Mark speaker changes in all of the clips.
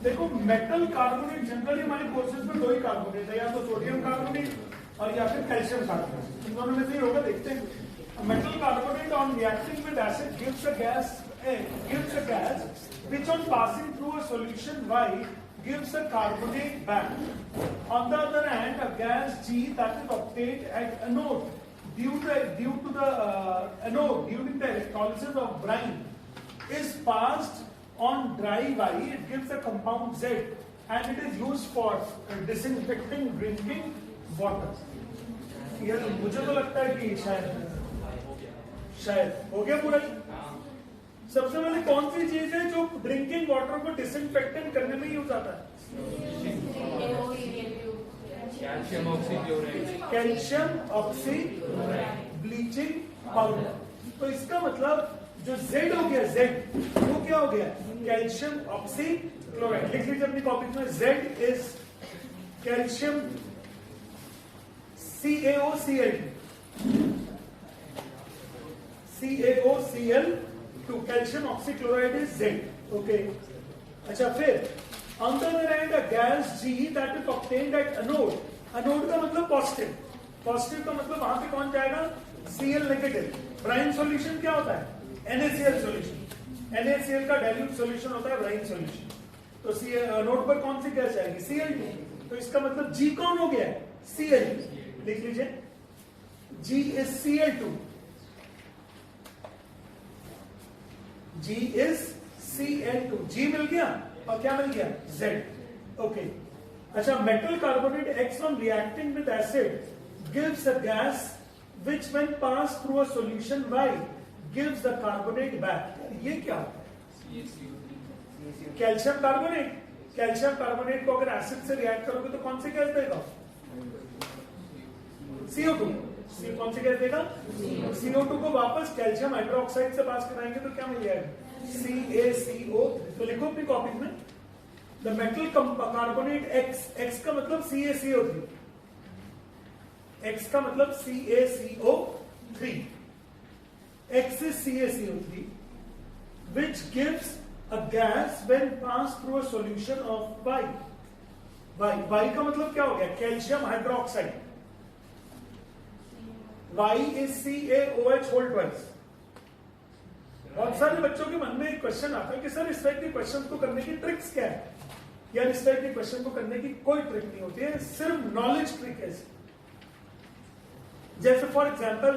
Speaker 1: देखो metal carbonate generally हमारे courses में 2 ही कार्बोनेट है, या तो सोडियम कार्बोनेट और या फिर कैल्शियम कार्बोनेट, इन दोनों में से ही होगा, देखते हैं। Metal carbonate on reacting with acid gives a gas which on passing through a solution Y gives a carbonate back. On the other hand, a gas G that is obtained at anode due to the anode during the electrolysis of brine is passed on dry Y. It gives a compound Z and it is used for disinfecting drinking water. यार मुझे तो लगता है कि शायद हो गया पूरा। सबसे पहले कौन सी चीज है जो ड्रिंकिंग वाटर को डिसइंफेक्टेंट करने में यूज आता है? Calcium oxy bleaching powder. तो इसका मतलब जो Z हो गया, Z वो क्या हो गया? Calcium oxy chloride. लिख लीजिए अपनी कॉपी में, Z is calcium CaOCl2, calcium oxychloride is Z। Okay, अच्छा फिर on the other hand a gas G that is obtained at anode. Anode का मतलब पॉजिटिव, पॉजिटिव का मतलब वहां पे कौन जाएगा? Cl negative. ब्राइन सॉल्यूशन क्या होता है? NaCl solution. NaCl का डाइल्यूट सॉल्यूशन होता है ब्राइन सॉल्यूशन। तो एनोड पर कौन सी गैस जाएगी? Cl2। तो इसका मतलब G कौन हो गया? Cl। लिख लीजिए, G is Cl2। G is Cl2। G मिल गया और क्या मिल गया? Z। ओके, अच्छा metal carbonate X on reacting with acid gives a gas which when passed through a solution Y gives the carbonate back। ये क्या होता है? Calcium carbonate. कैल्शियम कार्बोनेट को अगर एसिड से रिएक्ट करोगे तो कौन सी गैस देगा? CO2। कौन सी गैस देगा? CO2 को वापस कैल्शियम हाइड्रोक्साइड से पास कराएंगे तो क्या मिल जाएगा? CaCO। तो लिखो अपनी कॉपी में, द मेटल कार्बोनेट X का मतलब CaCO3, X का मतलब CaCO3, X is CaCO3 which gives a gas when passed through a solution of Y। Y का मतलब क्या हो गया? Calcium hydroxide. Y is CaOH whole twice। बहुत सारे बच्चों के मन में एक क्वेश्चन आता है कि सर इस टाइप के क्वेश्चन को करने की ट्रिक्स क्या है? यार इस टाइप के क्वेश्चन को करने की कोई ट्रिक नहीं होती है, सिर्फ नॉलेज ट्रिक है। जैसे फॉर एग्जांपल,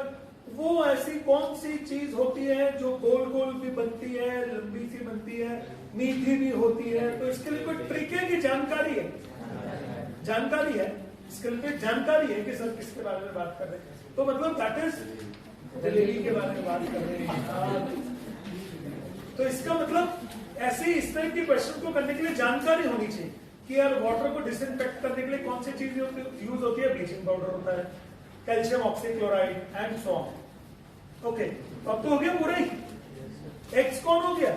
Speaker 1: वो ऐसी कौन सी चीज होती है जो गोल गोल भी बनती है, लंबी सी बनती है, मीठी भी होती है? तो इसके लिए कोई ट्रिक है कि जानकारी है? जानकारी है, इसके लिए जानकारी है कि सर किसके बारे में बात कर रहे हैं। तो मतलब दैट इज जलेबी के बारे में बात कर रहे हैं। तो इसका मतलब ऐसे इस टाइप के क्वेश्चन को करने के लिए जानकारी होनी चाहिए कि यार वाटर को डिसइंफेक्ट करने के लिए कौन सी चीज यूज होती है? ब्लीचिंग पाउडर होता है, calcium oxychloride and so on. Okay, अब तो हो गया पूरा ही। X कौन हो गया?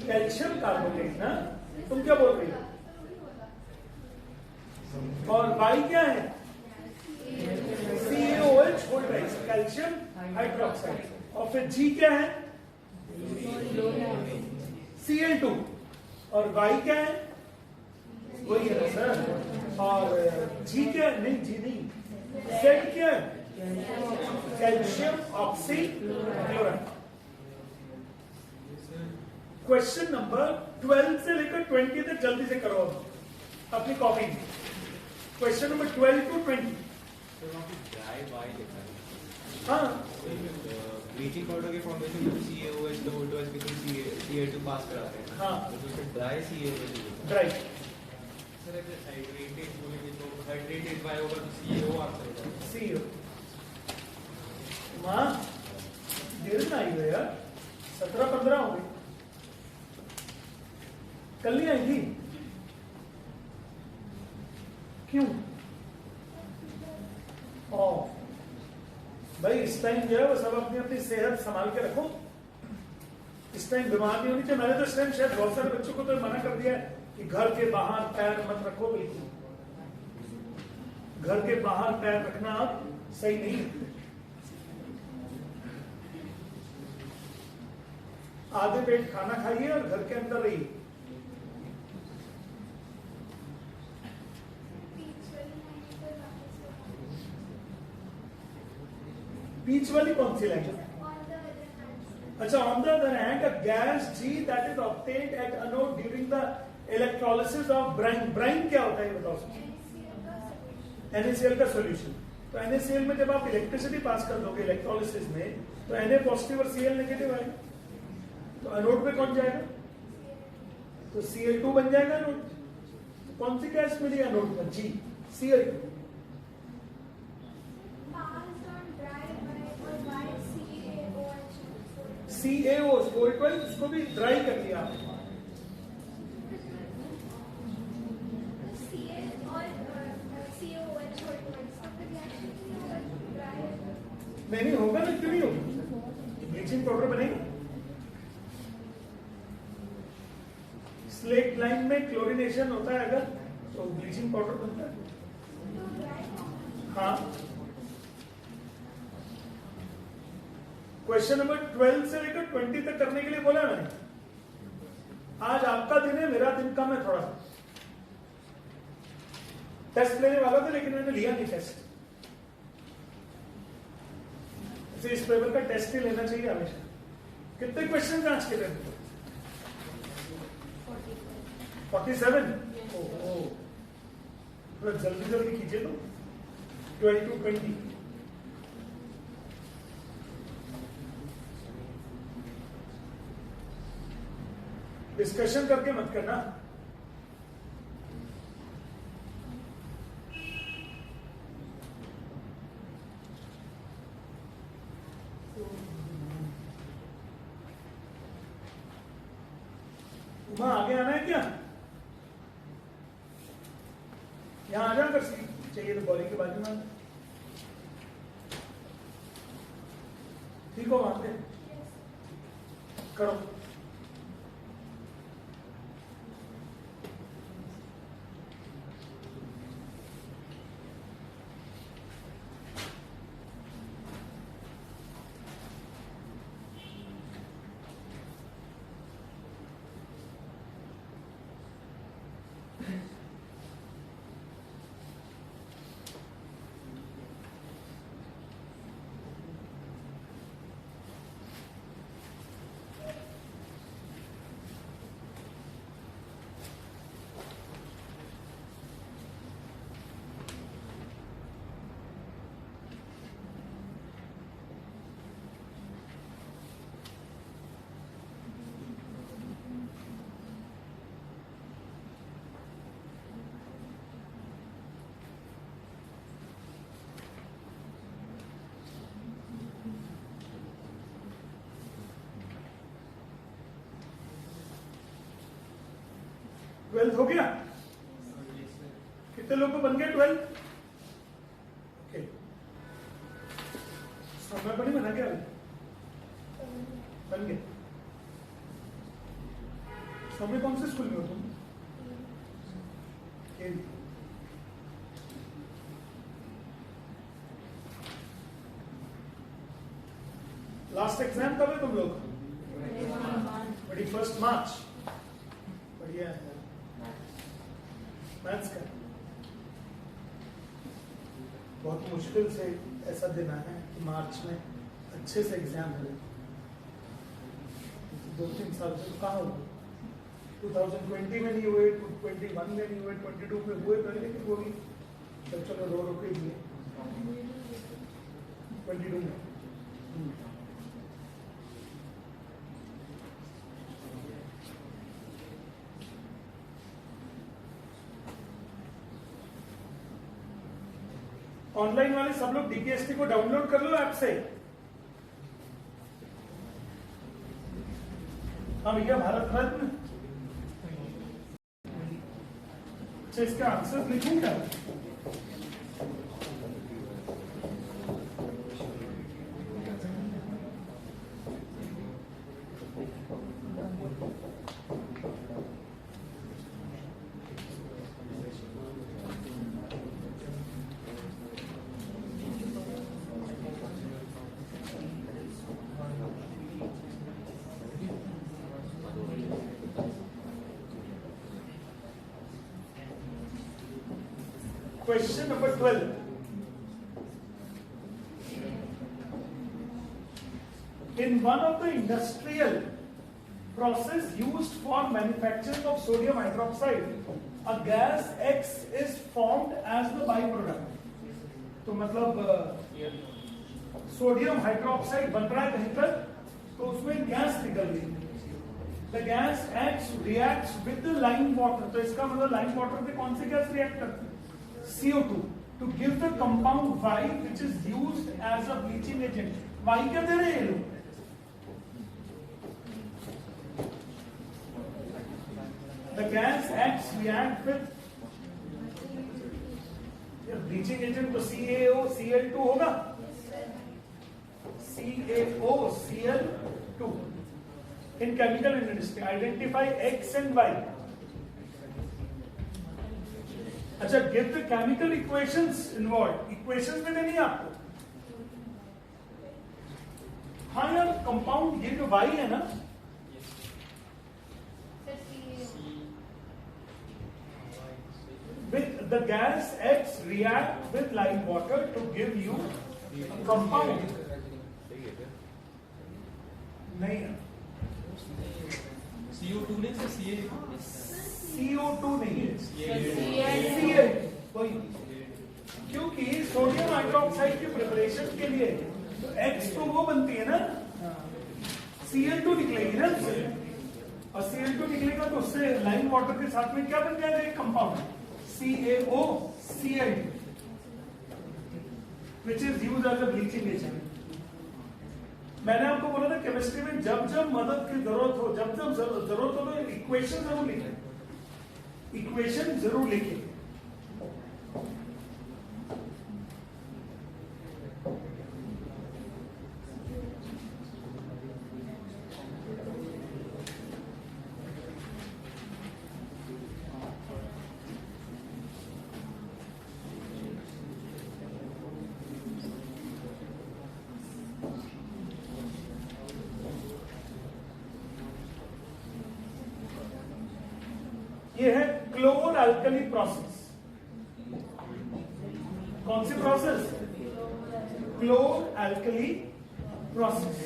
Speaker 1: कैल्शियम कार्बोनेट ना, तुम क्या बोल रही हो? और Y क्या है? CaOH whole twice, calcium hydroxide. और फिर G क्या है? Cl2। और Y क्या है? वही है ना सर। और G क्या है? नहीं, G नहीं, Z क्या है? Calcium oxychloride. क्वेश्चन नंबर 12 से लेकर 20 तक जल्दी से करो अपनी कॉपी। Question number 12 to 20। हाँ,
Speaker 2: ब्लीचिंग पाउडर के फॉर्मेशन में CaOH का वोल्ट वाइज बिकम Ca2 पास कराते हैं।
Speaker 1: हाँ,
Speaker 2: तो उसमें ड्राई CaOH
Speaker 1: ड्राई।
Speaker 2: सर अगर हाइड्रेटेड बोलेंगे तो हाइड्रेटेड Y होगा तो CaO आता है।
Speaker 1: CO। माँ देर में आई हो यार, 17-15 हो गई, कल नहीं आई थी? क्यों? भाई इस टाइम जो है वो सब अपनी अपनी सेहत संभाल के रखो। इस टाइम बीमार नहीं होनी चाहिए। मैंने तो इस टाइम शायद बहुत सारे बच्चों को तो मना कर दिया है कि घर के बाहर पैर मत रखो। बिल्कुल घर के बाहर पैर रखना अब सही नहीं। आधे पेट खाना खाइए और घर के अंदर रहिए। बीच वाली कौन सी लाइन? अच्छा, on the other hand, a gas G that is obtained at anode during the electrolysis of brine. Brine क्या होता है ये बताओ? NaCl का सॉल्यूशन। तो NaCl में जब आप इलेक्ट्रिसिटी पास कर दोगे इलेक्ट्रोलिसिस में, तो Na पॉजिटिव और Cl नेगेटिव आएगा, तो अनोड पे कौन जाएगा? तो Cl2 बन जाएगा अनोड। तो कौन सी गैस मिली अनोड पर? G, Cl2। CaO उसको भी ड्राई कर दिया आपने। नहीं होगा ना, क्यों नहीं होगा? ब्लीचिंग पाउडर बनेगा। स्लेट लाइन में क्लोरिनेशन होता है अगर, तो ब्लीचिंग पाउडर बनता है। हाँ, क्वेश्चन नंबर 12 से लेकर 20 तक करने के लिए बोला मैंने। आज आपका दिन है, मेरा दिन कम है थोड़ा। टेस्ट लेने वाला था लेकिन मैंने लिया नहीं टेस्ट। इस पेपर का टेस्ट ही लेना चाहिए हमेशा। कितने क्वेश्चन आज के दिन? 47। ओहो, थोड़ा जल्दी जल्दी कीजिए तो। 12 to 20। डिस्कशन करके मत करना। उमा आगे आना है क्या? यहां आ जा, अगर चाहिए तो बॉडी के बाजू में। ठीक हो वहां पे? करो। ट्वेल्थ हो गया? कितने लोग को बन गए 12? ओके, समय पर नहीं बना क्या? बन गए। समय कौन से स्कूल में हो तुम? लास्ट एग्जाम कब है तुम लोग? 21 मार्च। बढ़िया है। मैथ्स का बहुत मुश्किल से ऐसा दिन आया है कि मार्च में अच्छे से एग्जाम हो। 2-3 साल से तो कहाँ हो? 2020 में नहीं हुए, 21 में नहीं हुए, 22 में हुए पहले, लेकिन वो भी सब चलो रो रो के लिए 22 में। ऑनलाइन वाले सब लोग डीपीएसटी को डाउनलोड कर लो ऐप से। हाँ भैया, भारत रत्न। अच्छा, इसका आंसर लिखूंगा। Question number 12. In one of the industrial process used for manufacturing of sodium hydroxide, a gas X is formed as the byproduct. तो मतलब सोडियम हाइड्रोक्साइड बन रहा है कहीं पर, तो उसमें गैस निकल रही है. The gas X reacts with the lime water. तो इसका मतलब लाइम वाटर में कौन सी गैस रिएक्ट करती है? CO2. To give the compound Y, which is used as a bleaching agent. Y क्या दे रहे हैं ये लोग? The gas X react with bleaching agent, तो CaO Cl2 होगा. CaO Cl2. In chemical industry, identify X and Y. अच्छा, give the chemical equations involved. Equations में देनी है आपको. हाँ यार, कंपाउंड ये जो Y है ना, with the gas X react with lime water to give you a compound. नहीं है.
Speaker 3: CO2 नहीं सर,
Speaker 1: CO2 नहीं है. Cl. वही. क्योंकि सोडियम हाइड्रोक्साइड की प्रिपरेशन के लिए तो X तो वो बनती है ना, Cl2 निकलेगी ना उससे, और Cl2 निकलेगा तो उससे लाइम वाटर के साथ में क्या बन जाएगा? एक compound CaO Cl2, which is used as a bleaching agent. मैंने आपको बोला था केमिस्ट्री में जब जब मदद की जरूरत हो, जब जब जरूरत हो तो इक्वेशन जरूर लिखें. इक्वेशन जरूर लिखें. ये है क्लोर अल्कली प्रोसेस. कौन सी process? Chlor alkali process.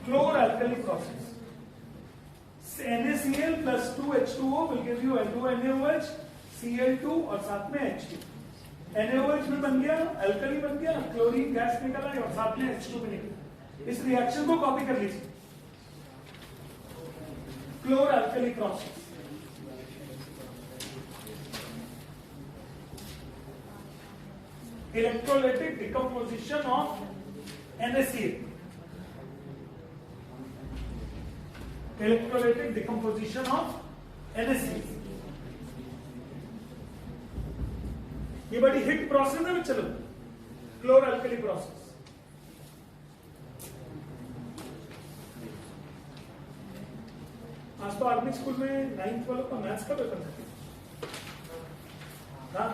Speaker 1: Chlor alkali process. NaCl plus 2H2O will give you N2NaOH, Cl2 और साथ में H2. NaOH भी बन गया, अल्कली बन गया, क्लोरीन गैस निकल आई और साथ में H2 भी निकला. इस रिएक्शन को कॉपी कर लीजिए. क्लोर alkali process. Electrolytic decomposition of NaCl. Electrolytic decomposition of NaCl. ये बड़ी हिट प्रोसेस है. चलो, क्लोर अल्कली प्रोसेस. आज तो आर्मी स्कूल में 9th वालों का मैथ्स का पेपर था,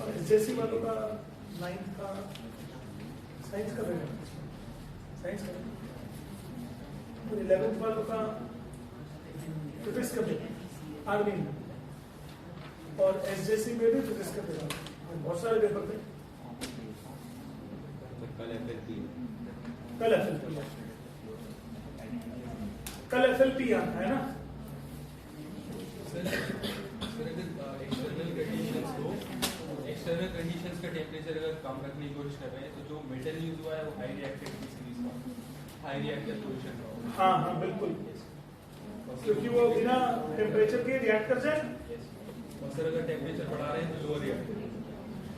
Speaker 1: और एसजेसी वालों का 9th का साइंस का पेपर, साइंस का. और 11th वालों का फिजिक्स का पेपर आर्मी में, और एसजेसी में भी फिजिक्स का पेपर. बहुत सारे पेपर थे. कल FLP आता है ना.
Speaker 3: एक्सटर्नल कंडीशंस का टेम्परेचर अगर कम रखने की कोशिश कर रहे हैं, तो जो मेटल यूज हुआ है वो हाई रिएक्टिविटी सीरीज का, हाई रिएक्टिव सोल्यूशन का.
Speaker 1: हाँ हाँ बिल्कुल, क्योंकि वो बिना टेम्परेचर के रिएक्ट कर जाए.
Speaker 3: और सर अगर टेम्परेचर बढ़ा रहे हैं तो लोअर रिएक्टिविटी.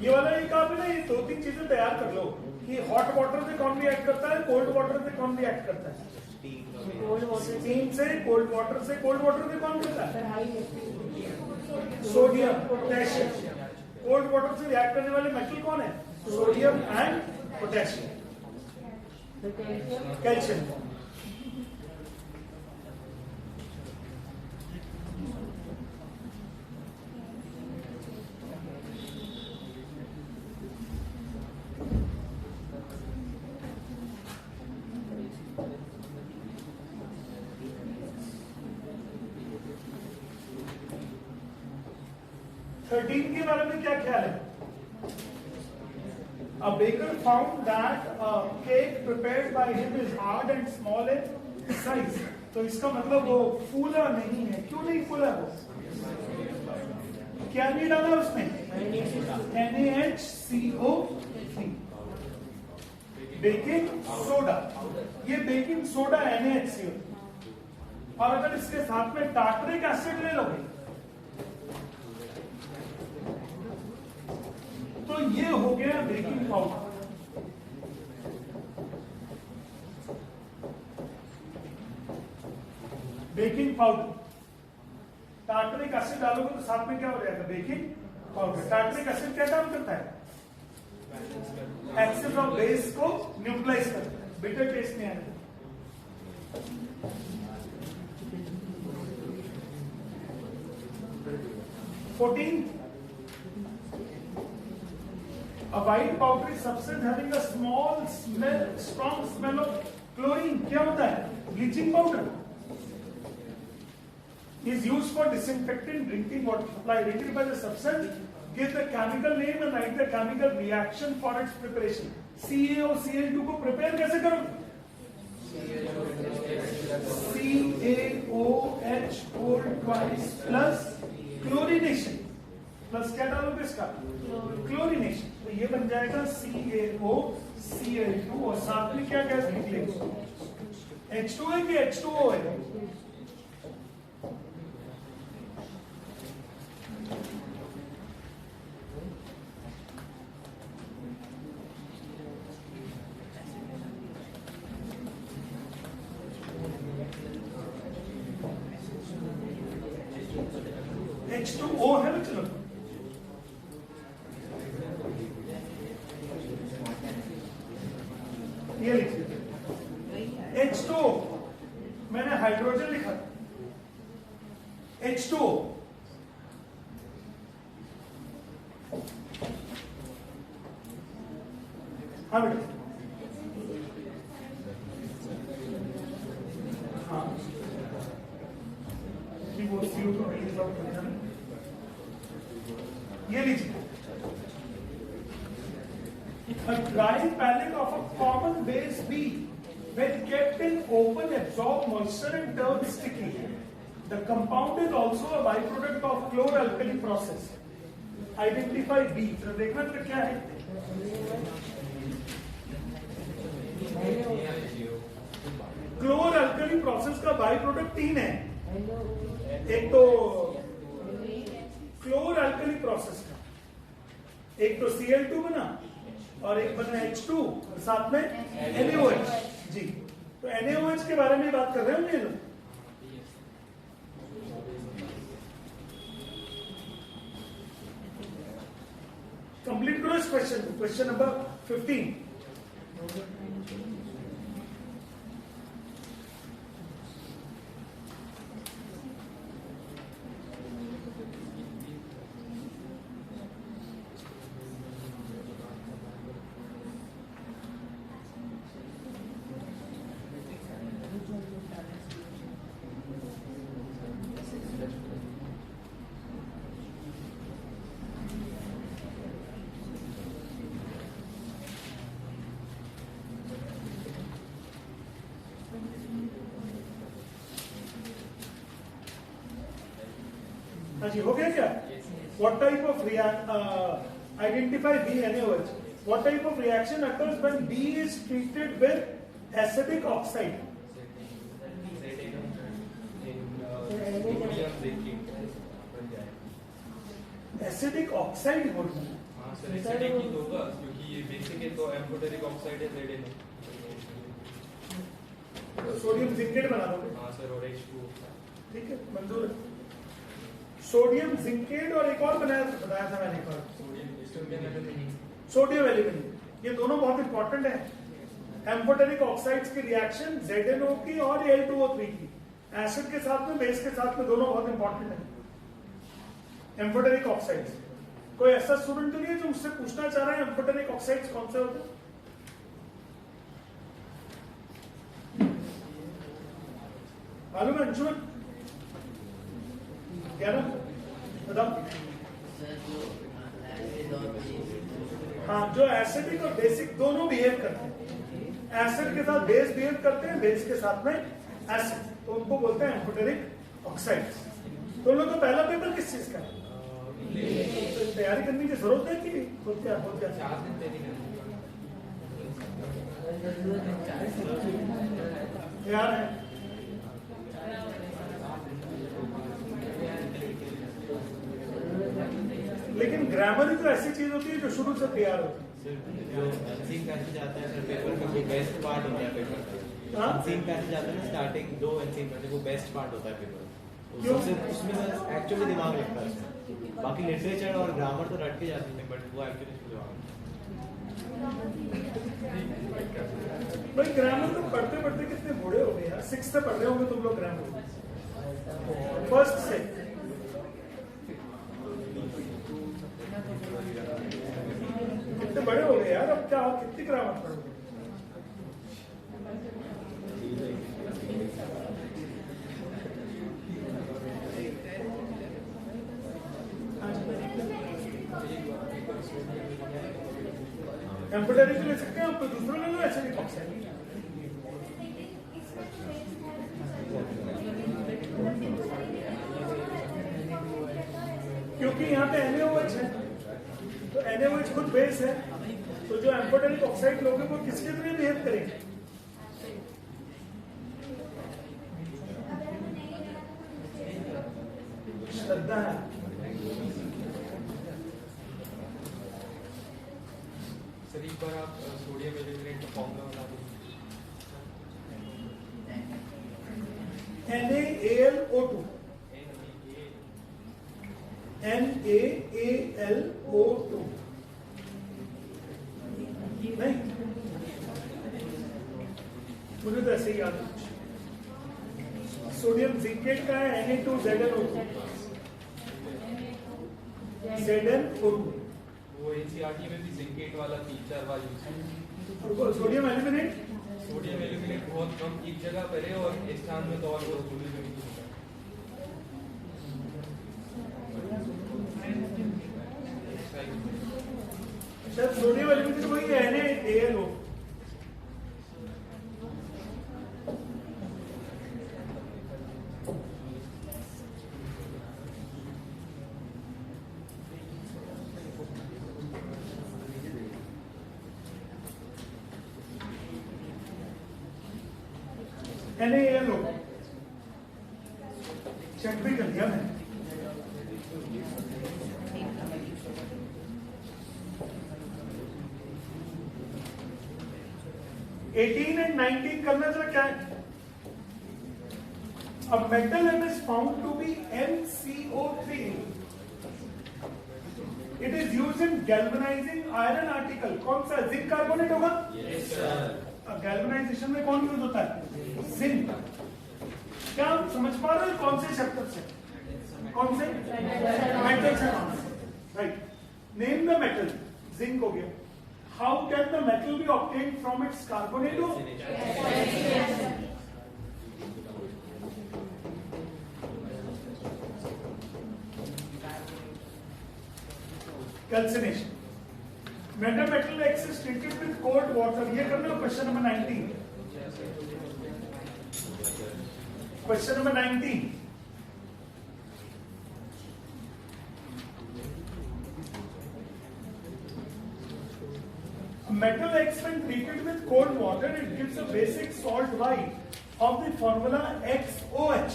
Speaker 1: ये वाला एक आप ना ये 2-3 चीजें तैयार कर लो कि हॉट वाटर से कौन रिएक्ट करता है, कोल्ड वाटर से कौन रिएक्ट करता है. स्टीम से, कोल्ड वाटर से. कोल्ड वाटर से कौन करता है? Sodium, potassium. कोल्ड वाटर से रिएक्ट करने वाले मेटल कौन है? Sodium and potassium, calcium. 13 के बारे में क्या ख्याल है? A baker found that a cake prepared by him is hard and small in size. तो इसका मतलब वो फूला नहीं है. क्यों नहीं फूला वो? क्या नहीं डाला उसमें? NaHCO3. Baking soda. ये बेकिंग सोडा NaHCO. और अगर इसके साथ में टार्टरिक एसिड ले लोगे तो ये हो गया baking powder. Baking powder. Tartaric acid डालोगे तो साथ में क्या हो जाएगा? Baking powder. टार्टरिक एसिड क्या काम करता है? एक्सेस ऑफ बेस को न्यूट्रलाइज करता है. बिटर टेस्ट नहीं आएगा. A white powdery substance having a small smell, strong smell of chlorine. क्या होता है? Bleaching powder is used for disinfecting drinking water supply. Identify the substance, give the chemical name and write the chemical reaction for its preparation. CaOCl2 को prepare कैसे करोगे? CaOH twice plus chlorination. Plus क्या डालोगे इसका? Chlorination. तो ये बन जाएगा CaOCl2 और साथ में क्या गैस निकलेगी? H2 है कि H2O है? H2O है ना. चलो ये लिखिए. H2O मैंने हाइड्रोजन लिखा. H2O हाँ बेटा. हाँ वो CO2 रिलीज आउट करना है. ये लीजिए. A dry pellet of a common base B, when kept in open, absorb moisture and turn sticky. The compound is also a byproduct of chloralkali process. Identify B. तो देखना तो क्या है? क्लोरअल्कली process का बाई प्रोडक्ट 3 है. एक तो क्लोरअल्कली process का, एक तो Cl2 बना और एक बना H2 और साथ में NaOH. जी, तो NaOH के बारे में बात कर रहे हैं ये लोग. कंप्लीट करो इस क्वेश्चन को. Question number 15. जी हो गया क्या? What type of identify B NaOH. What type of reaction occurs when B is treated with acidic oxide? Acidic oxide बोलते हैं.
Speaker 3: हाँ सर, एसिडिक ही होगा क्योंकि ये बेसिक है तो एम्फोटेरिक ऑक्साइड है ZNO.
Speaker 1: सोडियम जिंकेट बना दोगे.
Speaker 3: हाँ सर, और H2O.
Speaker 1: ठीक है, मंजूर है. सोडियम जिंकेट और एक और बताया था मैंने एक बार. Sodium aluminium. ये दोनों बहुत इंपॉर्टेंट है. एम्फोटेरिक ऑक्साइड्स की रिएक्शन ZNO की और Al2O3 की. एसिड के साथ में बेस के साथ में दोनों बहुत इंपॉर्टेंट है. Amphoteric oxides. कोई ऐसा स्टूडेंट तो नहीं है जो मुझसे पूछना चाह रहा है एम्फोटेरिक ऑक्साइड्स कौन से होते हैं? मालूम है अंशुमन? क्या ना बताओ. हाँ, जो एसिडिक और बेसिक दोनों बिहेव करते हैं। एसिड के साथ बेस बिहेव करते हैं, बेस के साथ में एसिड, तो उनको बोलते हैं एम्फोटेरिक ऑक्साइड्स। तो लोग तो पहला पेपर किस चीज का है? तो तैयारी करने की जरूरत है कि खुद क्या तैयार है? लेकिन ग्रामर ही तो ऐसी चीज होती है जो शुरू से तैयार होती है।
Speaker 2: जो एंजीम पैसेज आता है सर पेपर का, वो बेस्ट पार्ट होता है पेपर का।
Speaker 1: हाँ?
Speaker 2: एंजीम पैसेज आता है ना स्टार्टिंग, दो एंजीम पैसेज, वो बेस्ट पार्ट होता है पेपर।
Speaker 1: क्यों?
Speaker 2: उसमें एक्चुअली दिमाग लगता है उसमें। बाकी लिटरेचर और ग्रामर तो रट के जाते हैं, बट वो एक्चुअली दिमाग।
Speaker 1: भाई ग्रामर तो पढ़ते पढ़ते कितने बूढ़े हो गए यार, 6th से पढ़ रहे होंगे तुम लोग ग्रामर, फर्स्ट से। कितने बड़े हो गए यार, अब क्या कितनी ग्रामर पढ़ोगे? एम्फोटेरिक ले सकते हैं आप, दूसरा ले लो एसिडिक ऑक्साइड। क्योंकि यहाँ पे NaOH है, तो NaOH खुद बेस है, तो जो एम्फोटेरिक ऑक्साइड लोगे वो किसके तरह बिहेव करेंगे? श्रद्धा है।
Speaker 3: सर एक बार आप सोडियम एल्यूमिनेट का फॉर्मूला बता दीजिए।
Speaker 1: NaAlO2 NaAlO2 नहीं, मुझे तो ऐसे ही याद है। सोडियम जिंकेट का है Na2ZnO2 ZnO2।
Speaker 3: वो एनसीईआरटी में भी जिंकेट वाला 3-4 बार यूज है।
Speaker 1: और सोडियम एल्यूमिनेट,
Speaker 3: सोडियम एल्यूमिनेट बहुत कम एक जगह पर है और इस स्थान में तो और बहुत दूरी पे नहीं होता।
Speaker 1: शायद सोडियम एल्यूमिनेट वही है NaAlO। NaAlO चेक भी कर दिया मैंने। एटीन एंड 19 करना जरा क्या है? A metal M is found to be MCO3. It is used in galvanizing iron article. कौन सा? जिंक कार्बोनेट होगा?
Speaker 2: Yes sir.
Speaker 1: गैल्वेनाइजेशन में कौन यूज होता है? जिंक। क्या आप समझ पा रहे हो कौन से चैप्टर से? कौन से? मेटल से। Right. Name the metal. Zinc हो गया। How can the metal B obtained from its carbonate? Calcination. When the metal X is treated with cold water, ये करना question number 19। Question number 19। Metal X when treated with cold water, it gives a basic salt Y of the formula XOH.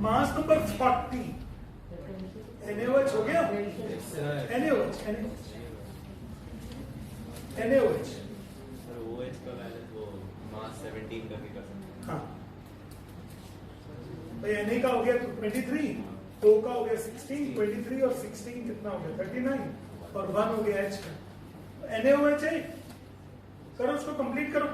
Speaker 1: Mass number 40. NaOH हो गया? NaOH, NaOH। NaOH।
Speaker 2: Sir OH का balance वो मास 17 का भी कर सकते हैं।
Speaker 1: हाँ भाई Na का हो गया 23, O का हो गया 16, 23 और 16 कितना हो गया 39 और 1 हो गया H का। NaOH है, करो उसको कंप्लीट करो।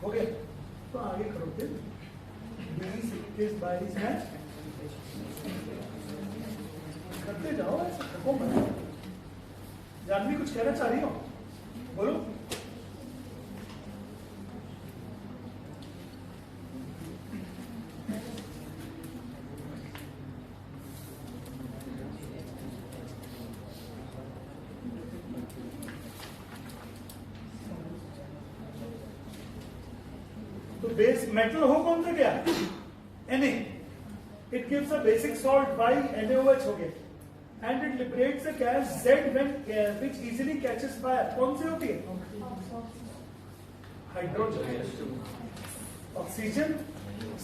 Speaker 1: हो गया, तो आगे करो फिर 20, 21, 22 है, करते जाओ, ऐसा थको मत। जानवी कुछ कहना चाह रही हो, बोलो। तो बेस मेटल हो कौन सा क्या, Na, it gives a basic salt by NaOH हो गया, and it liberates a gas Z when which easily catches fire। कौन सी होती है, hydrogen. Oxygen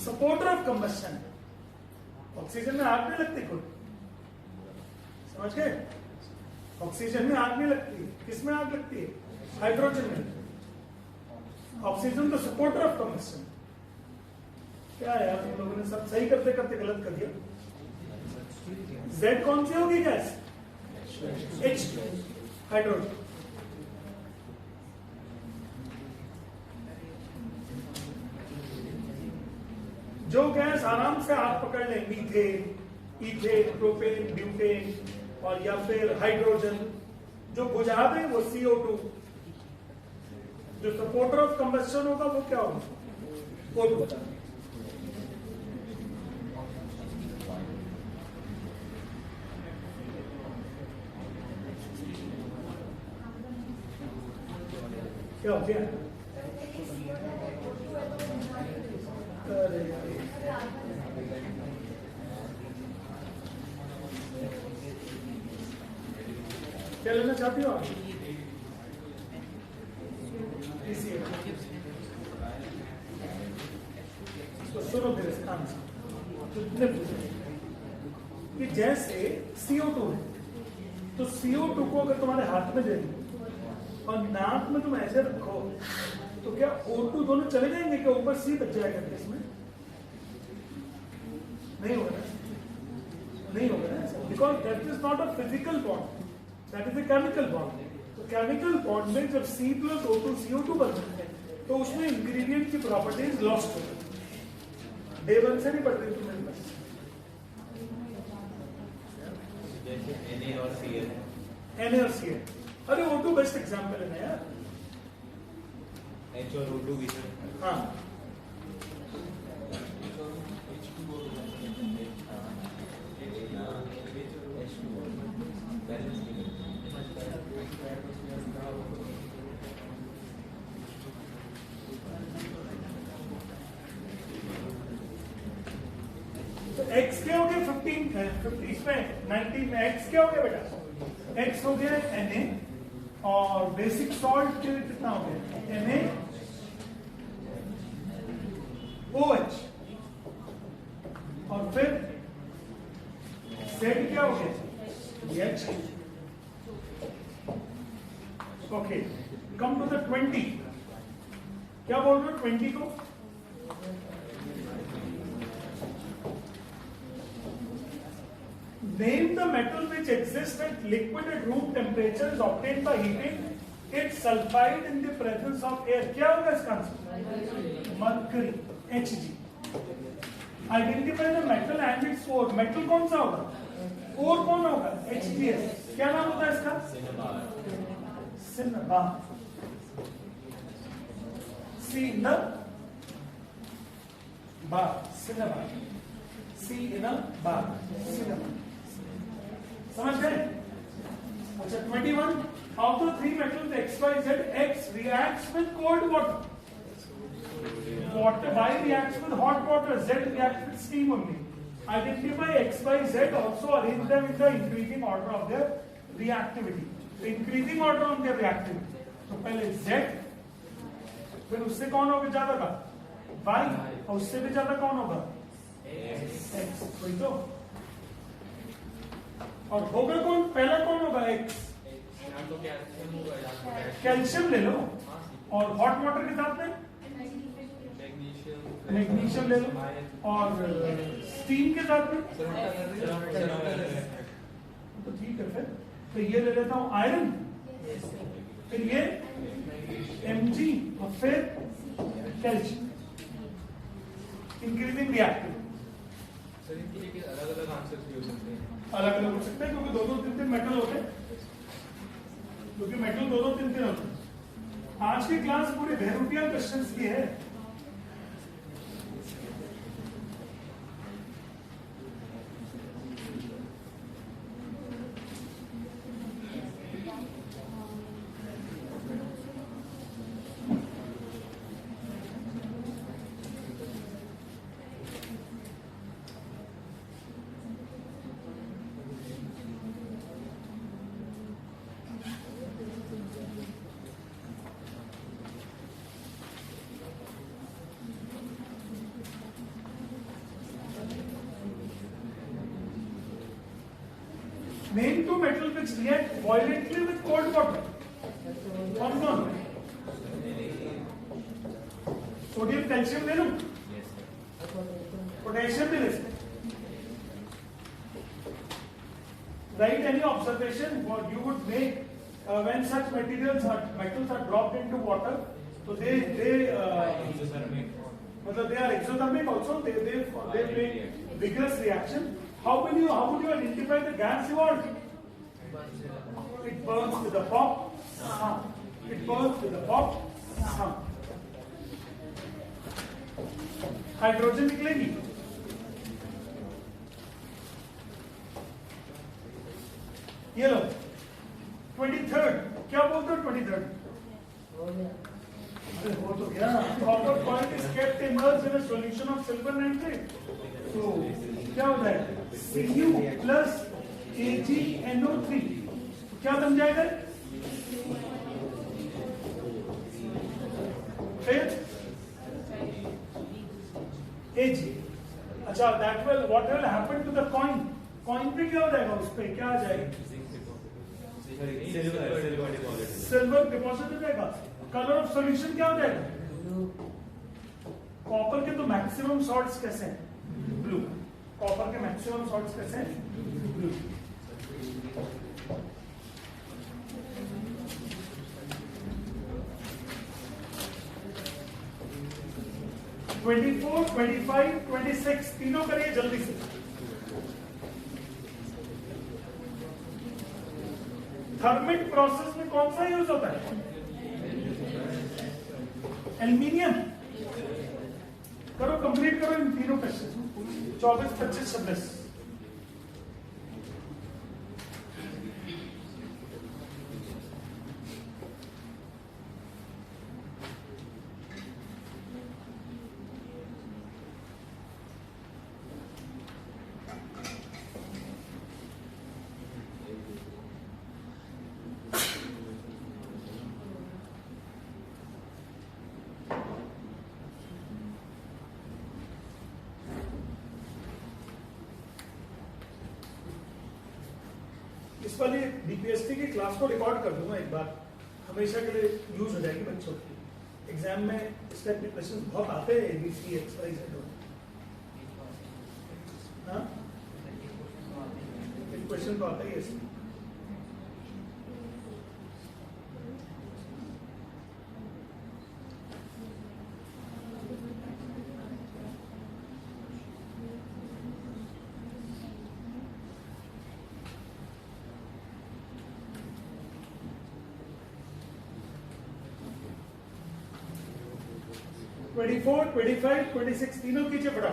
Speaker 1: supporter of combustion, oxygen में आग नहीं लगती खुद, समझ गए, ऑक्सीजन में आग नहीं लगती, किसमें आग लगती है, हाइड्रोजन में। ऑक्सीजन तो सपोर्टर ऑफ कंबस्शन। क्या यार तुम लोगों ने सब सही करते करते गलत कर दिया। Z कौन सी होगी गैस, H, हाइड्रोजन। जो गैस आराम से आग पकड़ ले, मीथेन, इथेन, प्रोपेन, ब्यूटेन और या फिर हाइड्रोजन, जो बुझा दे वो CO2। जो सपोर्टर ऑफ कंबस्शन होगा वो क्या होगा, O2। क्या हो गया, क्या लेना चाहती हो आप, तो सुनो फिर इसका आंसर कि जैसे CO2 है, तो CO2 को अगर तुम्हारे हाथ में दे दो और नाक में तुम ऐसे रखो, तो क्या O2 दोनों चले जाएंगे, क्या ऊपर C बच जाएगा इसमें, नहीं होगा ना, नहीं होगा ना, because that is not a physical bond, that is a chemical bond. तो केमिकल बॉन्ड में जब C प्लस O2 CO2 बनते हैं, तो उसमें इंग्रेडिएंट की प्रॉपर्टीज लॉस्ट हो जाती है, डे वन से नहीं बढ़ रही तुम्हारे पास।
Speaker 2: Na और Cl,
Speaker 1: Na और Cl, अरे O2 बेस्ट एग्जाम्पल है ना यार।
Speaker 2: H और O2 भी।
Speaker 1: हाँ, तो x क्या हो गया 15 इसमें 19 में x क्या हो गया बेटा, x हो गया Na और बेसिक सॉल्ट कितना हो गया NaOH और फिर Z क्या हो गया H। Okay, come to the 20, क्या बोल रहे हो 20 को, name the metal which exists at liquid at room temperature is obtained by heating its sulfide in the presence of air। क्या होगा इसका answer, mercury, Hg। Identify the metal and its ore, metal कौन सा होगा, और कौन होगा, HgS। क्या नाम होता है इसका, सिन्नबार, C in the bar, सिन्नबार, C in a bar, सिन्नबार, समझ गए। अच्छा 21, of the three metals X, Y, Z, X reacts with cold water, Y reacts with hot water, Z reacts with steam only। Identify X, Y, Z, also arrange them in the increasing order of their reactivity। The increasing order of their reactivity, तो पहले Z, फिर उससे कौन होगा ज्यादा का Y, और उससे भी ज्यादा कौन होगा X। वही तो, और होगा कौन, पहला कौन होगा X, कैल्शियम ले लो, और हॉट वाटर के साथ में मैग्नीशियम ले लो, और स्टीम के साथ में तो ठीक है। फिर तो ये ले लेता हूं आयरन, फिर ये Mg, और फिर कैल्शियम, इंक्रीजिंग रिएक्टिव।
Speaker 3: सर इनके लिए अलग अलग आंसर्स भी हो सकते हैं।
Speaker 1: अलग अलग हो सकते हैं क्योंकि दो दो तीन तीन मेटल होते हैं, क्योंकि मेटल दो दो तीन तीन होते हैं। आज की क्लास पूरी वेरूटियल क्वेश्चंस की है। Name two metals which react violently with cold water. Unknown. Sodium, calcium ले लूं? Potassium भी ले सकते। Write any observation what you would make when such metals are dropped into water. So they are exothermic also. They make vigorous reaction. How would you identify the gas evolved? It burns with a pop sound. It burns with a pop sound. Hydrogen निकलेगी। ये लो 23rd, क्या बोलते हो 23rd? हो तो गया। Copper coin is kept immersed in a solution of silver nitrate. So क्या हो जाएगा? Cu plus AgNO3 क्या बन जाएगा? फिर Ag। अच्छा, what will happen to the coin? Coin पे क्या हो जाएगा? उस पे क्या आ जाएगा? सिल्वर डिपॉजिट हो जाएगा। कलर ऑफ सॉल्यूशन क्या हो जाएगा? कॉपर के तो मैक्सिमम सॉल्ट्स कैसे हैं? ब्लू। कॉपर के मैक्सिमम सॉल्ट्स कैसे हैं? ब्लू। (24, 25, 26) तीनों करिए जल्दी से। थर्मिक प्रोसेस में कौन सा यूज होता है? एल्यूमिनियम। करो, कंप्लीट करो इन तीनों क्वेश्चन। 24, 25, 26। इस वाली डीपीएसटी की क्लास को रिकॉर्ड कर दूंगा एक बार, हमेशा के लिए यूज हो जाएगी बच्चों की। एग्जाम में इस टाइप के क्वेश्चन बहुत आते हैं, एबीसी एक्सरसाइज हाँ, क्वेश्चन तो आता ही है इसमें। (24, 25, 26) तीनों कीजिए बड़ा।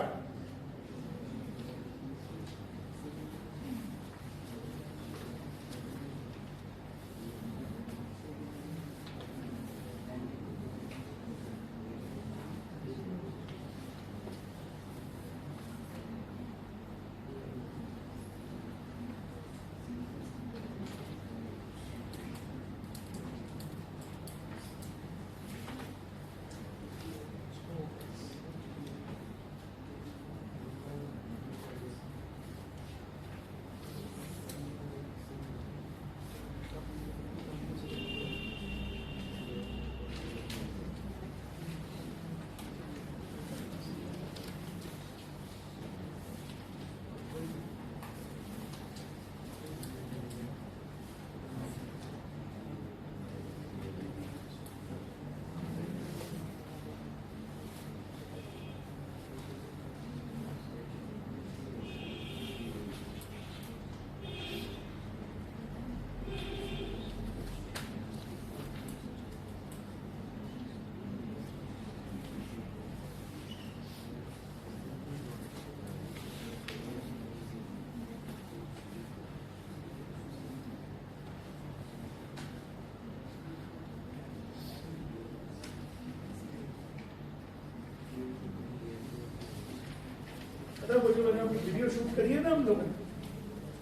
Speaker 1: मतलब वो जो मैंने अपनी वीडियो शूट करी है ना हम लोगों ने,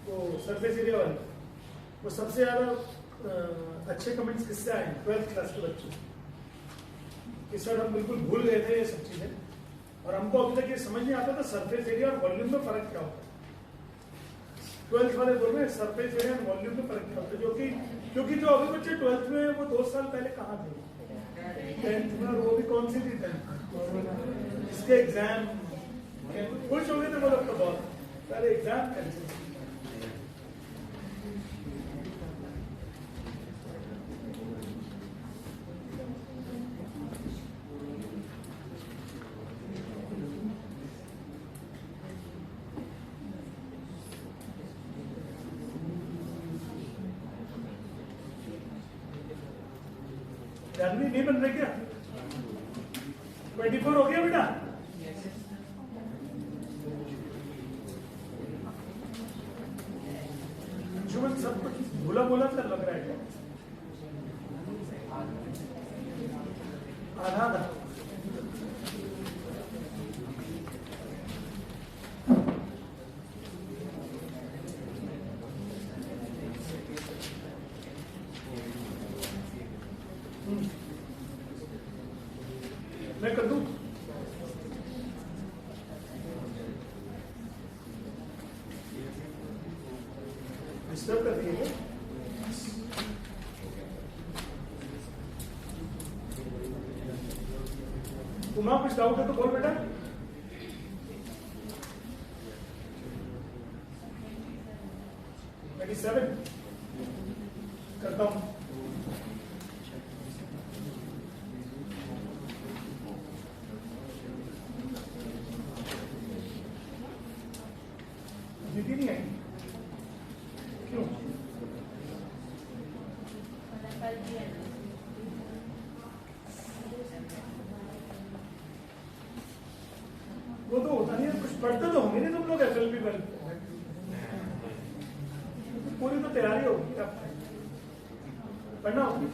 Speaker 1: वो सरफेस एरिया वाली, वो सबसे ज्यादा अच्छे कमेंट्स किससे आए 12th क्लास के बच्चों से। इस बार हम बिल्कुल भूल गए थे ये सब चीजें, और हमको अभी तक ये समझ नहीं आता था सरफेस एरिया और वॉल्यूम में फर्क क्या होता है। 12th वाले बोल रहे हैं सरफेस एरिया और वॉल्यूम में फर्क क्या होता है, जो कि क्योंकि जो अभी बच्चे 12th में वो 2 साल पहले कहाँ थे 10th में, और वो भी कौन सी थी 10th इसके एग्जाम खुश हो गए थे वो लोग तो बहुत पहले एग्जाम कैंसिल। जानवी नहीं बन रहे क्या 24 हो गया बेटा? अंशुमन सब कुछ भूला भूला सा लग रहा है क्या? आधा आधा मैं कर दूं? डिस्टर्ब कर दिए क्या? तुम्हारा कुछ डाउट है तो बोल बेटा। मेरी 7 करता हूं। दीदी नहीं आई क्यों? वो तो होता नहीं है, कुछ पढ़ते तो होंगे नहीं तुम लोग FLB वाले, पूरी तो तैयारी होगी आप पढ़ना होगी।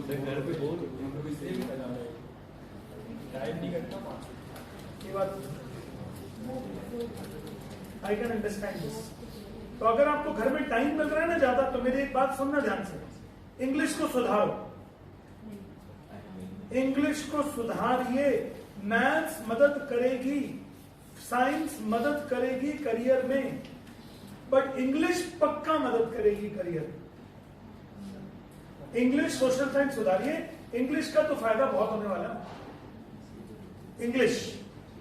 Speaker 2: घर पे बहुत
Speaker 3: टाइम नहीं करता
Speaker 1: ये बात आई कैन अंडरस्टैंड दिस। तो अगर आपको घर में टाइम मिल रहा है ना ज्यादा, तो मेरी एक बात सुनना ध्यान से, इंग्लिश को सुधारो, इंग्लिश को सुधारिए। मैथ्स मदद करेगी, साइंस मदद करेगी करियर में, बट इंग्लिश पक्का मदद करेगी करियर में। इंग्लिश सोशल साइंस सुधारिए, इंग्लिश का तो फायदा बहुत होने वाला है। English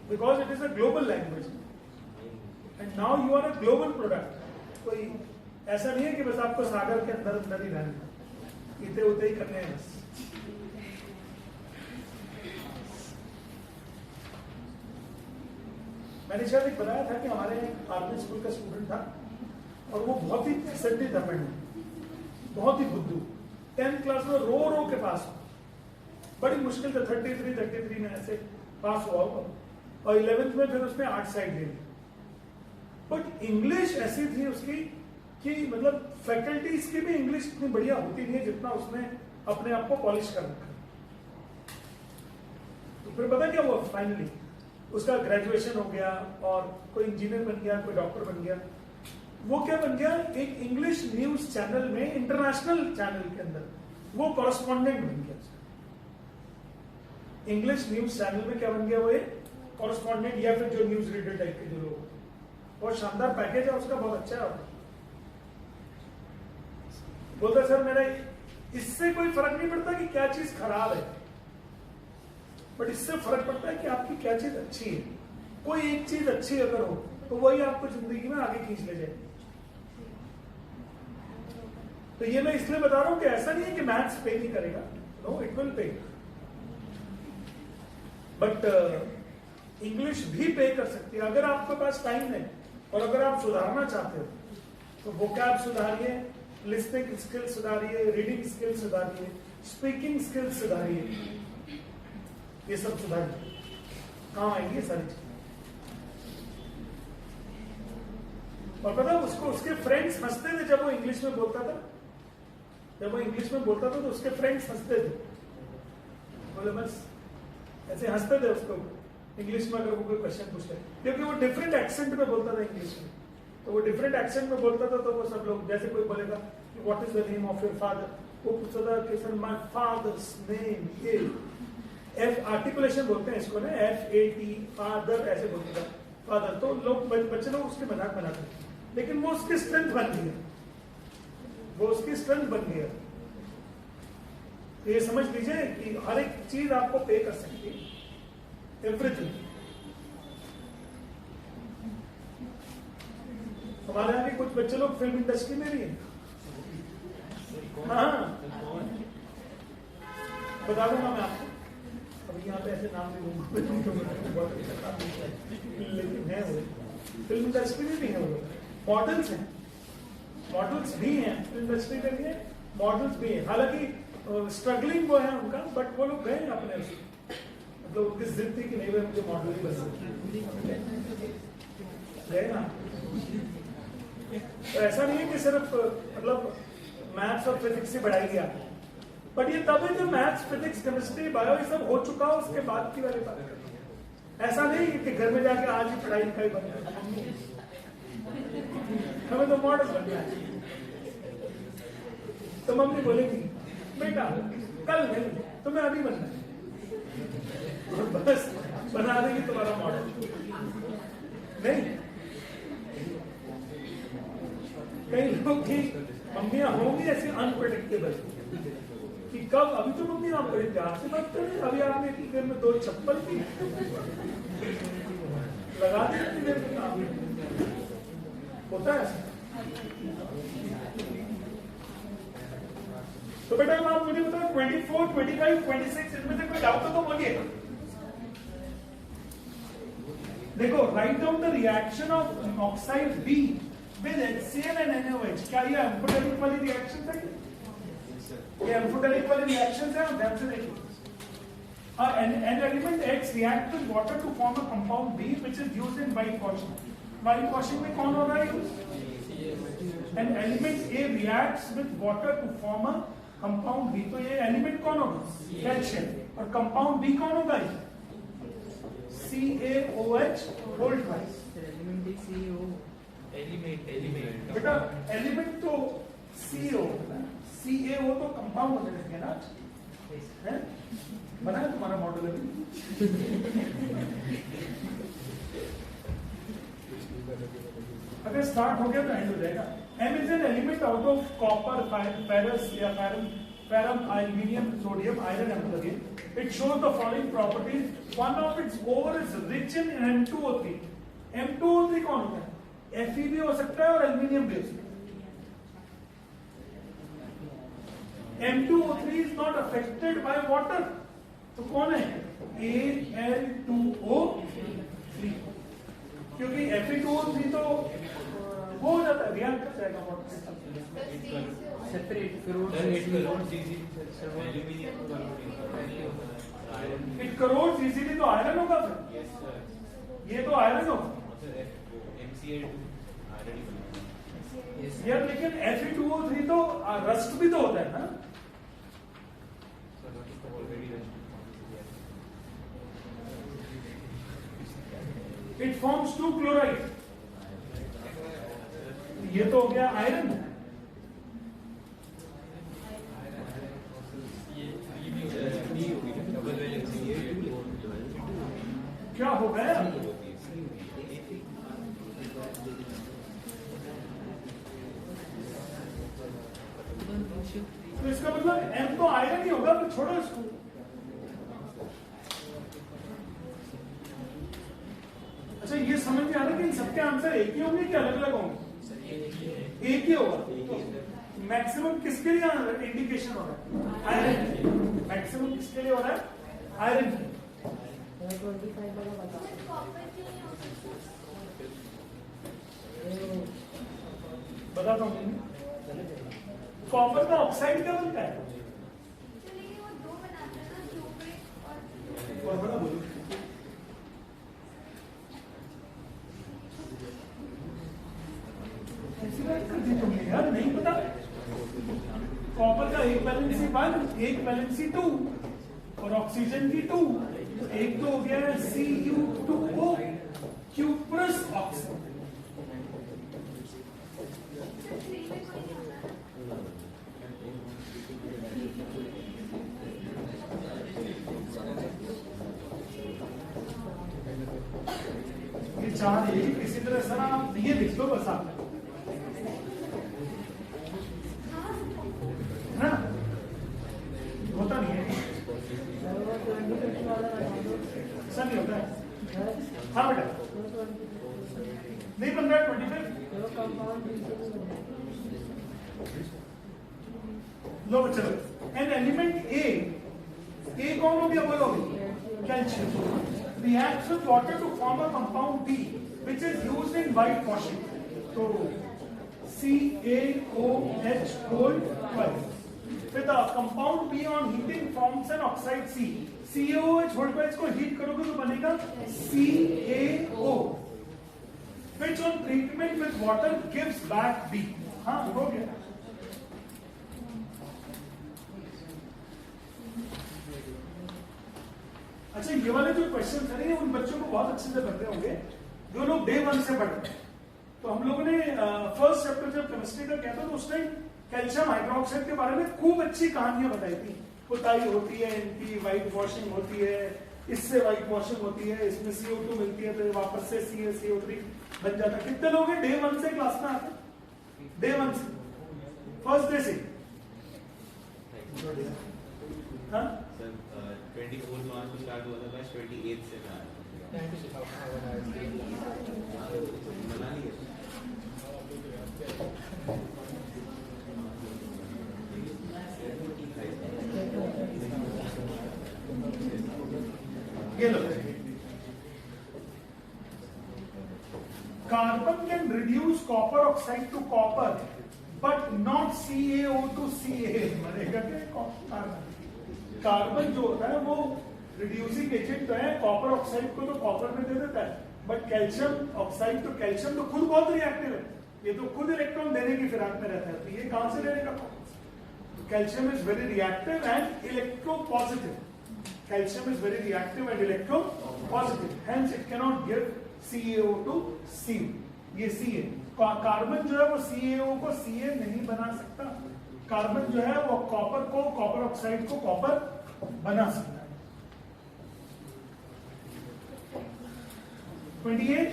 Speaker 1: because it is a global language and now you are a global product. कोई ऐसा नहीं है कि बस आपको सागर के अंदर अंदर ही रहना, इतने उतने ही करने हैं बस। मैंने शायद एक बताया था कि हमारे आर्मी स्कूल का स्टूडेंट था और वो बहुत ही फिसड्डी धर्मण है, बहुत ही बुद्धू। 10th क्लास में रो रो के पास, बड़ी मुश्किल से 33 में ऐसे पास हुआ होगा, और 11th में फिर उसने 8 साइड ले ली। बट इंग्लिश ऐसी थी उसकी कि मतलब फैकल्टीज की भी इंग्लिश इतनी बढ़िया होती नहीं है जितना उसने अपने आप को पॉलिश कर रखा। तो फिर पता क्या हुआ, फाइनली उसका ग्रेजुएशन हो गया और कोई इंजीनियर बन गया, कोई डॉक्टर बन गया। वो क्या बन गया, एक इंग्लिश न्यूज चैनल में, इंटरनेशनल चैनल के अंदर वो कॉरेस्पॉन्डेंट बन गया। इंग्लिश न्यूज चैनल में क्या बन गया, वो एक कॉरेस्पॉन्डेंट या फिर जो न्यूज रीडर टाइप के जो लोग होते हैं। बहुत शानदार पैकेज है उसका, बहुत अच्छा है। बोलता सर मेरा इससे कोई फर्क नहीं पड़ता कि क्या चीज खराब है, बट इससे फर्क पड़ता है कि आपकी क्या चीज अच्छी है। कोई एक चीज अच्छी अगर हो तो वही आपको जिंदगी में आगे खींच ले जाएगी। तो ये मैं इसलिए बता रहा हूं कि ऐसा नहीं है कि मैथ्स पे नहीं करेगा, no it will pay, but English भी पे कर सकती है अगर आपके पास टाइम है। और अगर आप सुधारना चाहते हो तो वोकैब सुधारिए, लिसनिंग स्किल सुधारिए, रीडिंग स्किल सुधारिए, स्पीकिंग स्किल सुधारिए, ये सब सुधारिए, काम आएंगे सारी चीजें। और पता उसको उसके फ्रेंड्स हंसते थे जब वो इंग्लिश में बोलता था। जब वो इंग्लिश में बोलता था तो उसके फ्रेंड्स हंसते थे, बोले बस ऐसे हंसते थे उसको इंग्लिश में अगर वो कोई क्वेश्चन पूछते हैं, क्योंकि वो डिफरेंट एक्सेंट में बोलता था इंग्लिश में, तो वो डिफरेंट एक्सेंट में बोलता था, तो वो सब लोग जैसे कोई बोलेगा what is the name of your father, वो पूछता था कि sir my father's name is, F articulation बोलते हैं इसको ना, FAT फादर ऐसे बोलते था फादर, तो लोग बच्चे लोग उसके मजाक बनाते हैं, लेकिन वो उसकी स्ट्रेंथ बन गई है, वो उसकी स्ट्रेंथ बन गई है। तो ये समझ लीजिए कि हर एक चीज आपको पे कर सकती है, एवरीथिंग। हमारे यहाँ भी कुछ बच्चे लोग फिल्म इंडस्ट्री में भी हैं। हाँ बता दूंगा मैं आपको, अभी यहाँ पे ऐसे नाम नहीं लूंगा, लेकिन है वो फिल्म इंडस्ट्री में भी है, वो मॉडल्स हैं, मॉडल्स भी हैं फिल्म इंडस्ट्री के लिए, मॉडल्स भी हैं, हालांकि स्ट्रगलिंग वो है उनका, बट वो लोग गए अपने उसमें, मतलब उनकी जिद थी कि नहीं भाई मुझे मॉडल ही बनना गए ना। तो ऐसा नहीं है कि सिर्फ मतलब मैथ्स और फिजिक्स से बढ़ाई गया, बट ये तब है जब मैथ्स फिजिक्स केमिस्ट्री बायो ये सब हो चुका हो, उसके बाद की वाली बात है। ऐसा नहीं कि घर में जाके आज ही पढ़ाई लिखाई बन गया, हमें तो मॉडल बनना है। तो मम्मी बोलेगी बेटा कल नहीं, तुम्हें अभी बनना है, और बस बना देगी तुम्हारा मॉडल। नहीं, कई लोग की मम्मियां होंगी ऐसी अनप्रेडिक्टेबल कि कब, अभी तो मम्मी आप बड़े प्यार से बात कर रहे हैं, अभी आपने इतनी देर में 2 चप्पल की लगा दी, इतनी देर में काम होता है ऐसा। तो बेटा आप मुझे बताओ 24, 25, 26 इनमें से कोई डाउट हो तो बोलिए। देखो write down the reaction of oxide be with HCl and NaOH। क्या ये एम्फोटेरिक वाली रिएक्शन है? ये एम्फोटेरिक वाली रिएक्शन है, ध्यान से देखिए। An element X reacts with water to form a compound B which is used in white washing. White washing में कौन हो रहा है use? An element A reacts with water to form a compound B, तो ये element कौन होगा? Calcium. और कंपाउंड B कौन होगा? CaOH whole twice. एलिमेंट बेटा एलिमेंट तो CO होता है, CaO तो कंपाउंड होने लगे ना, है? बना है तुम्हारा मॉडल अभी? अगर स्टार्ट हो गया तो एंड हो जाएगा। M is an element out of copper, ferrous या ferrum, aluminium, sodium, iron, and it shows the following properties. One of its ore is rich in M2O3. M2O3 कौन होता है? Fe भी हो सकता है और एल्यूमिनियम भी हो सकता है। M2O3 is not affected by water. तो कौन है? Al2O3, क्योंकि Fe2O3 तो वो हो जाता है, रिएक्ट कर जाएगा वाटर के साथ, सेपरेट इट करोड्स इजीली, तो आयरन होगा फिर, ये तो आयरन होगा यार, लेकिन Fe2O3 तो रस्ट भी तो होता है ना। It forms 2 chloride, ये तो हो गया आयरन। क्या हो गया? तो इसका मतलब M तो आयरन ही होगा, तो छोड़ो इसको। अच्छा ये समझ में आ रहा है कि इन सबके आंसर एक ही होंगे कि अलग अलग होंगे? एक ही होगा। मैक्सिमम किसके लिए इंडिकेशन हो रहा है? आयरन। मैक्सिमम किसके लिए हो रहा है? आयरन। बताता हूँ, कॉपर का ऑक्साइड क्या बनता है? और बड़ा बोलो, ऐसी बात कर दी तुमने यार, नहीं पता? कॉपर का एक वैलेंसी 1, एक वैलेंसी 2 और ऑक्सीजन की 2, एक तो हो गया है Cu2O cuprous oxide। ये चार इसी तरह से ना आप ये लिख लो बस आप, है ना, होता नहीं है ऐसा नहीं होता है। हाँ बेटा नहीं बन रहा है 25। लो चलो, एन एलिमेंट ए कौन हो गया बोलोगे? Calcium reacts with water to form a compound B which is used in white washing। तो CaOH gold 12। फिर the compound B on heating forms an oxide C। CaOH gold 12 को हीट करोगे तो बनेगा CaO which on treatment with water gives back B। हाँ हो गया। अच्छा ये वाले जो क्वेश्चन थे उन बच्चों को बहुत अच्छे से पढ़ते होंगे जो लोग डे 1 से पढ़ते हैं। तो हम लोगों ने फर्स्ट चैप्टर जब केमिस्ट्री का किया था तो उस टाइम कैल्शियम हाइड्रोक्साइड के बारे में खूब अच्छी कहानियां बताई थी। पुताई होती है इनकी, व्हाइट वॉशिंग होती है, इससे व्हाइट वॉशिंग होती है, इसमें CO2 मिलती है तो वापस से CO3 बन जाता है। कितने लोग हैं डे 1 से क्लास में आते? डे 1 से, फर्स्ट डे से। हाँ
Speaker 2: 24 मार्च को स्टार्ट हुआ था, बस 28 से बना लिया।
Speaker 1: ये लो, carbon can reduce copper oxide to copper but not CaO to Ca। मरेगा क्या कार्बन जो होता है वो रिड्यूसिंग एजेंट तो है, कॉपर ऑक्साइड को तो कॉपर में दे देता है, बट कैल्शियम ऑक्साइड तो कैल्शियम तो खुद बहुत रिएक्टिव है, ये तो खुद इलेक्ट्रॉन देने की फिराक में रहता है, तो ये कहां से लेने का? Calcium is very reactive and electropositive. Calcium is very reactive and electropositive, hence it can not give CaO to Cu। ये C है। कार्बन जो है वो CaO को Ca नहीं बना सकता, कार्बन जो है वो कॉपर ऑक्साइड को कॉपर बना सकता है। 28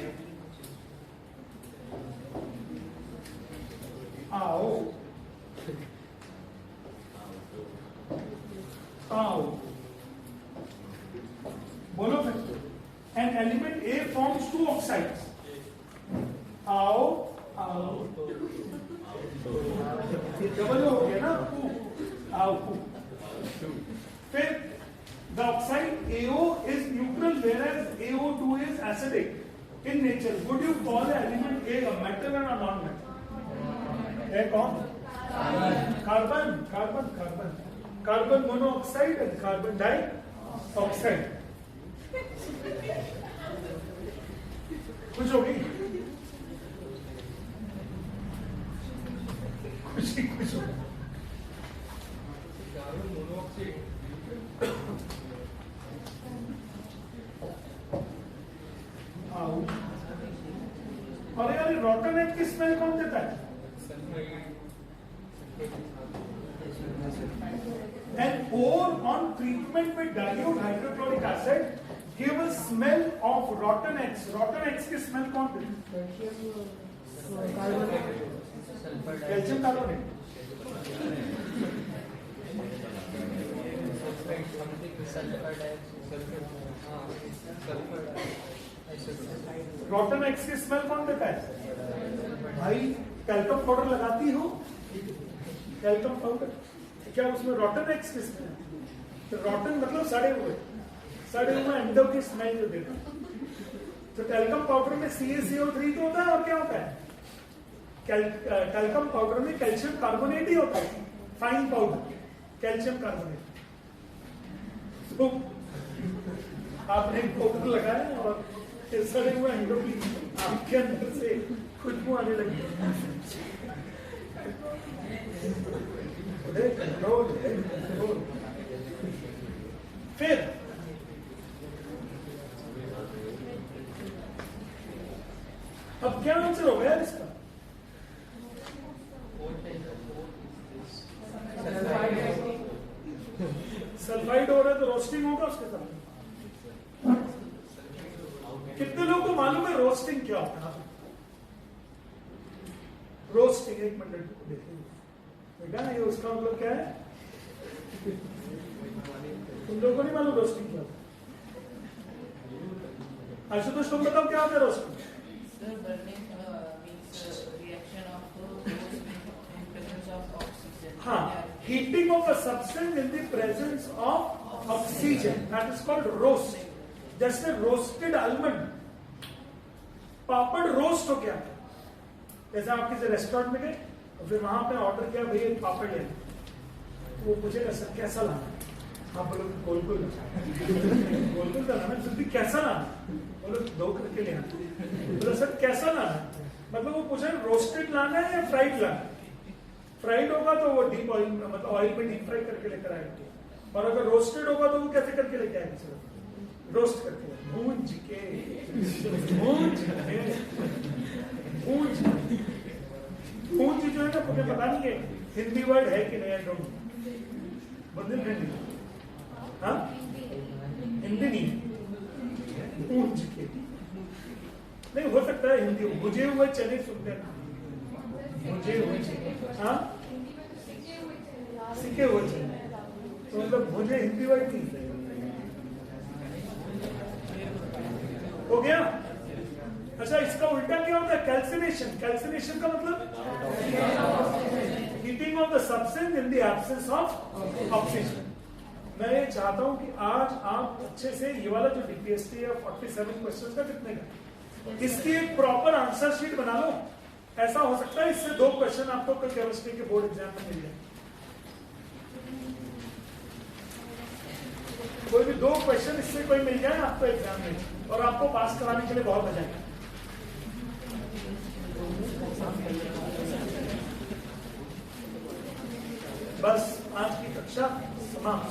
Speaker 1: आओ बोलो फिर। An element A forms 2 oxides। आओ डबल हो गया ना, फिर the oxide AO is neutral whereas AO2 is acidic in nature। Would you call the element A a metal or a non-metal? है कौन? Carbon monoxide and carbon dioxide. खुश हो गई? खुश हो। और यार रॉटन एग की स्मेल कौन देता है? An ore on treatment with dilute hydrochloric acid give a smell of rotten eggs। rotten eggs की स्मेल कौन देता है? Calcium carbonate. रॉटन एग्स की स्मेल कौन देता है? भाई टैल्कम पाउडर लगाती हो, टैल्कम पाउडर क्या उसमें रॉटन एग्स की स्मेल? तो रॉटन मतलब सड़े हुए अंडों की स्मेल जो देता है। तो टैल्कम पाउडर में CaCO3 तो होता है और क्या होता है? टैल्कम पाउडर में कैल्शियम कार्बोनेट ही होता है, फाइन पाउडर कैल्शियम कार्बोनेट। तो आपने पाउडर लगाया और सड़े हुए अंडों की आपके अंदर से खुशबू आने लगी। फिर अब क्या आंसर हो गया इसका? सल्फाइड हो रहा है तो रोस्टिंग होगा उसके साथ। कितने लोगों को मालूम है रोस्टिंग क्या होता है? रोस्टिंग, एक मिनट देखिए ये उसका मतलब क्या है? तुम लोगों को नहीं मालूम रोस्टिंग क्या होता है? आशुतोष तुम बताओ क्या होता है roasting?
Speaker 4: Sir, burning means reaction of the roast in presence of oxygen.
Speaker 1: हाँ, heating of a substance in the presence of oxygen, that is called roast. जैसे रोस्टेड आलमंड, पापड़ रोस्ट हो गया। जैसे आप किसी रेस्टोरेंट में गए और फिर वहां पे ऑर्डर किया भैया पापड़ ले, वो पूछेगा सर कैसा लाना? आप बोलो गोलगुल गोलगुल का लाना, फिर भी कैसा लाना? बोलो 2 करके ले आना। बोलो सर कैसा लाना? मतलब वो पूछे रोस्टेड लाना है या फ्राइड लाना? फ्राइड होगा तो वो डीप ऑयल में, मतलब ऑयल में डीप फ्राई करके लेकर आएगा, और अगर रोस्टेड होगा तो वो कैसे करके लेके आएगा? सर रोस्ट करके, भूंज के भूंज जो है ना, मुझे पता नहीं है हिंदी वर्ड है कि नहीं, डोंट बुंदेलखंडी, हाँ हिंदी नहीं, भूंज के नहीं हो सकता है हिंदी। भुजे हुए चने सुनते हैं, भुजे हुए चने, हाँ सिके हुए चने, तो मतलब भुजे हिंदी वर्ड नहीं हो गया। अच्छा, इसका उल्टा क्या होता है? कैल्सिनेशन। कैल्सिनेशन का मतलब heating of the substance in the absence of oxygen. मैं ये चाहता हूं कि आज आप अच्छे से ये वाला जो डीपीएसटी है 47 क्वेश्चन का कितने का, इसकी एक प्रॉपर आंसर शीट बना लो। ऐसा हो सकता है इससे 2 क्वेश्चन आपको केमिस्ट्री के बोर्ड एग्जाम में मिल जाए। कोई भी 2 क्वेश्चन इससे कोई मिल जाए आपको एग्जाम में, और आपको पास कराने के लिए बहुत मजा आएगा। बस आज की कक्षा समाप्त।